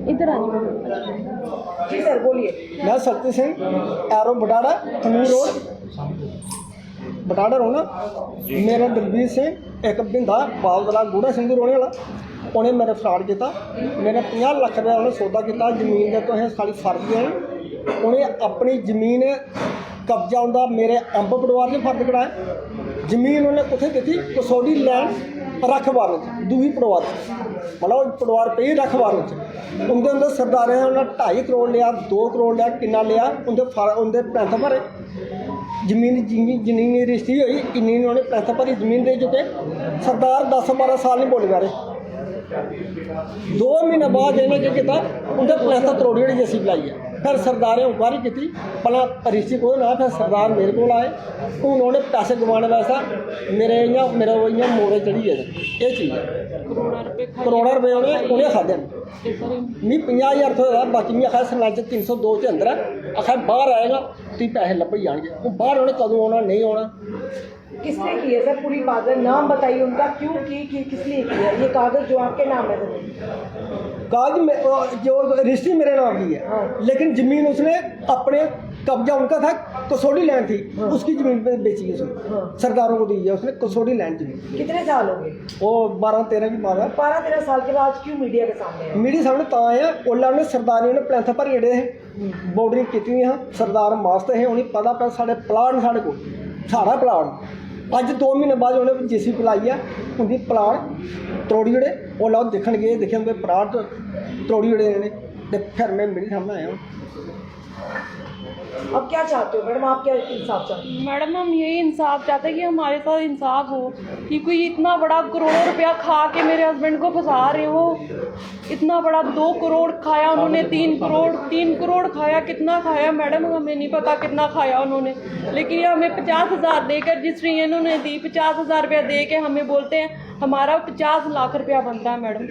इधर आ जी सर बोलिए। मैं शक्ति सिंह एरो बटाड़ा तनूर रोड बटाड़ा रोना। मेरा दलबीर सिंह एक बिंदा बावदला गूढ़ा सिंह रोने वाला उन्हें मेरे फ्रॉड किया। मेरे 50 लाख रुपया उन्हें सौदा किया जमीन के तो सारी फर्ज है। उन्हें अपनी जमीन कब्जा उनका मेरे अंब पटवार ने फर्ज कराया। जमीन उन्हें कुछ दी कसौड़ी लैंड रखवार दूही पटवार मतलब पटवार पे ही रखवार उनके अंदर सरदारे ने उन्हें 2.5 करोड़ लिया 2 करोड़ लिया किन्ना लिया उनके पैंथ भरे जमीन जिन्नी रजिस्ट्री हुई इन्नी उन्होंने पैंथ भरी जमीन दे चुके। सरदार 10-12 साल नहीं बोल रहे। 2 महीने बाद इन्हें क्या किया उनके पैंथ तरोड़ी जी जैसी बुलाई है। फिर सरदारें इंक्वायरी की भला रजिस्ट्री को ना फिर सरदार मेरे को आए उन्होंने पैसे गवाने वास्ता मेरे मेरा मोड़े चढ़ी है ये चीज़ है। करोड़ा रुपये उन्हें खादे मी 50,000 थोड़ा बाकी मैं आखा सरपंच 302 के अंदर है आखा बाहर आएगा तो पैसे लभ जाएंगे वो बाहर उन्हें कदों आना नहीं आना। किसने की है सर पूरी बात है नाम बताइए उनका क्यों की किस लिए किया ये कागज जो आपके नाम है कागज में जो रजिस्ट्री मेरे नाम की है। हाँ। लेकिन ज़मीन उसने अपने कब्जा उनका था कसौड़ी लैंड थी। हाँ। उसकी ज़मीन पे बेची उसने। हाँ। सरदारों को दी है उसने कसौड़ी लैंड ज़मीन। कितने साल हो गए? वो 12-13 की बात है। 12-13 साल के बाद क्यों मीडिया के सामने है? मीडिया सामने ता है उन्होंने सरदारी ने प्लैंथ भर जेड़े है बॉर्डरिंग की सरदार मास्टर है उन्हें पता पे साढ़े प्लाट साढ़े को सारा प्लाट अज 2 महीने बाद उन्हें JCB बुलाई है उनकी प्लाट त्रोड़ी जड़े वो लोग देखने गए देखे उनके प्लाट त्रोड़ी जड़े ने फिर मैं मीडिया सामने आया हूँ। अब क्या चाहते हो मैडम आप क्या इंसाफ चाहते हो? मैडम हम यही इंसाफ चाहते हैं कि हमारे साथ इंसाफ हो कि कोई इतना बड़ा करोड़ों रुपया खा के मेरे हस्बैंड को फंसा रहे हो। इतना बड़ा 2 करोड़ खाया उन्होंने 3 करोड़ खाया कितना खाया मैडम हमें नहीं पता कितना खाया उन्होंने। लेकिन हमें 50,000 देकर रजिस्ट्री इन्होंने दी 50,000 रुपया दे के हमें बोलते हैं हमारा 50 लाख रुपया बनता है मैडम।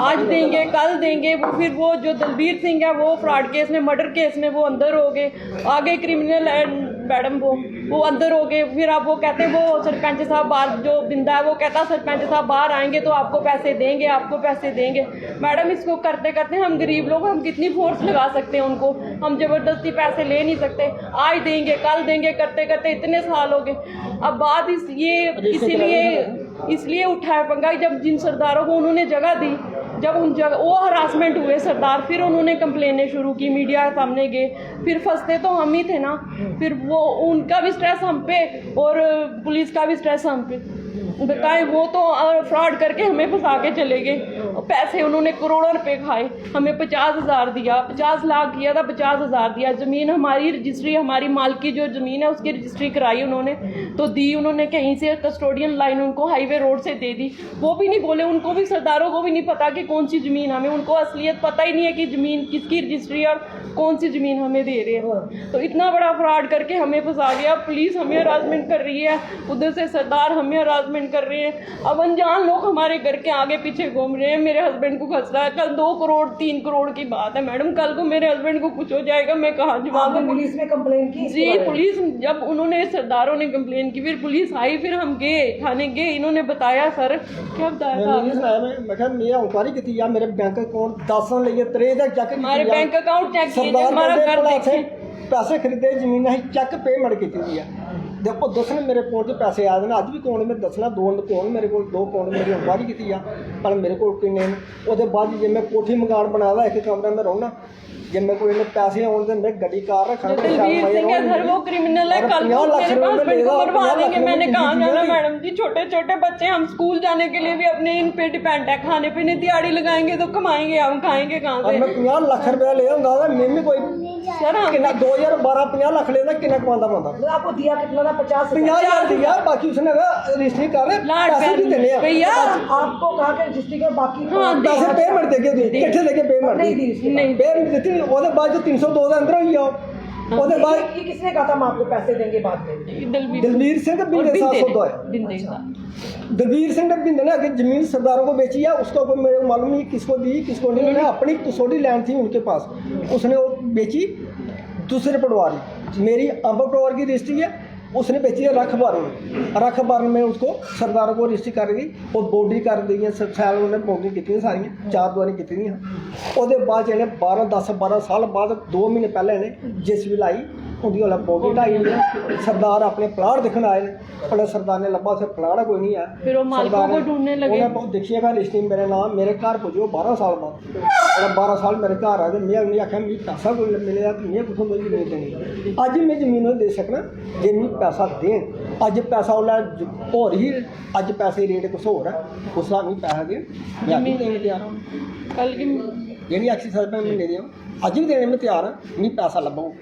आज देंगे कल देंगे वो फिर वो जो दलबीर सिंह है वो फ्रॉड केस में मर्डर केस में वो अंदर हो गए आगे क्रिमिनल है मैडम वो अंदर हो गए। फिर आप वो कहते हैं वो सरपंच साहब बाहर जो बिंदा है वो कहता सरपंच साहब बाहर आएंगे तो आपको पैसे देंगे मैडम इसको करते करते हम गरीब लोग हम कितनी फोर्स लगा सकते हैं उनको हम ज़बरदस्ती पैसे ले नहीं सकते। आज देंगे कल देंगे करते करते इतने साल हो गए। अब बात इसलिए उठाया पंगा जब जिन सरदारों को उन्होंने जगह दी जब उन जगह वो हरासमेंट हुए सरदार फिर उन्होंने कंप्लेनें शुरू की मीडिया के सामने गए फिर फंसते तो हम ही थे ना। फिर वो उनका भी स्ट्रेस हम पे और पुलिस का भी स्ट्रेस हम पे बताएं वो तो फ्रॉड करके हमें फंसा के चले गए। पैसे उन्होंने करोड़ों रुपए खाए हमें 50,000 दिया 50 लाख किया था 50,000 दिया। ज़मीन हमारी रजिस्ट्री हमारी मालकी जो ज़मीन है उसकी रजिस्ट्री कराई उन्होंने तो दी उन्होंने कहीं से कस्टोडियन लाइन उनको हाईवे रोड से दे दी। वो भी नहीं बोले उनको भी सरदारों को भी नहीं पता कि कौन सी ज़मीन हमें उनको असलियत पता ही नहीं है कि ज़मीन किसकी रजिस्ट्री और कौन सी ज़मीन हमें दे रहे हैं। तो इतना बड़ा फ्रॉड करके हमें फंसा गया। पुलिस हमें हरासमेंट कर रही है उधर से सरदार हमें हरासमेंट कर रहे हैं। अब अनजान लोग हमारे घर के आगे पीछे घूम रहे हैं। मेरे हस्बैंड को खसरा है कल 2 करोड़ 3 करोड़ की बात है मैडम। कल को मेरे हस्बैंड को कुछ हो जाएगा मैं कहाँ जवाब दूँ? पुलिस में कंप्लेन की? जी पुलिस जब उन्होंने सरदारों ने कंप्लेन की फिर पुलिस आई फिर हम गए थाने गए इन्होंने बताया सर क्या बताया इंक्वायरी की मेरे बैंक अकाउंट 10 लिए 3 चेक हमारे बैंक अकाउंट चेक किए हमारा घर देखे पैसे खरीदे जमीन चेक पेमेंट की है। देखो दसने मेरे फोन से पैसे आए हैं अज भी कौन मैं दसना 2 कौन मेरे को 2 कौन मेरी इंक्वायरी की पर मेरे को किन्ने वो बाद जो मैं कोठी मकान बनाया एक कमरा में रहना जब मेरे को पैसे आने तो मैं गड्डी कार रखा वो क्रिमिनल है कल मरवा देंगे। मैंने कहा जाना मैडम जी छोटे छोटे बच्चे हम स्कूल जाने के लिए भी अपने इन पे डिपेंड है खाने पीने दिहाड़ी लगाएंगे तो कमाएंगे हम खाएंगे कहाँ से? मैं 50 लाख रुपया ले मैं कोई सर 2012 50 लाख लेना कितना कमाता बंदा आपको दिया कितना था? 50,000 दिया बाकी उसने रजिस्ट्री कर पैसे भी देने भैया आपको कहा कि रजिस्ट्री कर बाकी पैसे पेमेंट देके कितने देके पेमेंट नहीं पेमेंट देती ਉਹਦੇ ਬਾਅਦ ਜੋ 302 ਦੇ ਅੰਦਰ ਹੋਈ ਆ ਉਹਦੇ ਬਾਅਦ ये किसने कहा था हम आपको पैसे देंगे बाद में? दलबीर सिंह बिंदे 702 है दलबीर सिंह ने बिंदे ने आगे जमीन सरदारों को बेची है उसको कोई मेरे को मालूम नहीं किसको दी किसको नहीं। उन्होंने अपनी कसौड़ी लैंड थी उनके पास उसने वो बेची दूसरे पटवारी मेरी अंब पटवार की रजिस्ट्री है उसने बेची है रख बारन में उसको सरदारों को रजिस्ट्री कर गई और बॉडी कर दी सैल उन्हें बॉडी की सारियां 4 दुआरी की ਉਹਦੇ ਬਾਅਦ ਇਹਨੇ 12 ਸਾਲ ਬਾਅਦ 2 ਮਹੀਨੇ ਪਹਿਲਾਂ ਇਹਨੇ JCB ਲਾਈ ਉਹਦੀ ਵਾਲਾ ਬੋਡੀ ਢਾਈ ਹੋਈ ਸਰਦਾਰ ਆਪਣੇ ਪਲਾਟ ਦਿਖਣ ਆਏ ਨੇ ਉਹਨੇ ਸਰਦਾਰ ਨੇ ਲੱਭਾ ਉੱਥੇ ਪਲਾਟ ਕੋਈ ਨਹੀਂ ਆ फिर वो मालिकों को ढूंढने लगे ਉਹਨੇ ਬਹੁਤ ਦੇਖੀਏਗਾ ਲਿਸਟਿੰਗ ਮੇਰੇ ਨਾਮ ਮੇਰੇ ਘਰ ਪੁੱਜੋ 12 ਸਾਲ ਬਾਅਦ ਉਹਦਾ 12 ਸਾਲ ਮੇਰੇ ਘਰ ਆ ਤੇ ਮੈਂ ਉਹਨੇ ਆਖਿਆ ਮੈਨੂੰ ਪੈਸਾ ਕੋਈ ਮਿਲਿਆ ਤੇ ਮੈਂ ਕਿਥੋਂ ਮੇਰੀ ਜ਼ਮੀਨ ਦੇਣੀ ਅੱਜ ਮੈਂ ਜ਼ਮੀਨ ਨੂੰ ਦੇ ਸਕਣਾ ਜੇ ਮੈਨੂੰ ਪੈਸਾ ਦੇਣ ਅੱਜ ਪੈਸਾ ਉਹਨਾਂ ਹੋਰ ਹੀ ਅੱਜ ਪੈਸੇ ਰੇਟ ਕੁਛ ਹੋਰ ਹੈ ਉਸ ਦਾ ਨਹੀਂ ਪੈਸਾ ਦੇ ਮੈਂ ਜ਼ਮੀਨ ਦੇਣ ਨੂੰ ਤਿਆਰ ਹਾਂ कल की ਜਿਹੜੀ 80 ਰੁਪਏ ਮਹੀਨੇ ਦੇ ਅੱਜ ਵੀ ਦੇਣੇ ਮੈਂ ਤਿਆਰ ਹਾਂ ਨਹੀਂ ਪੈਸਾ ਲੱਭੋ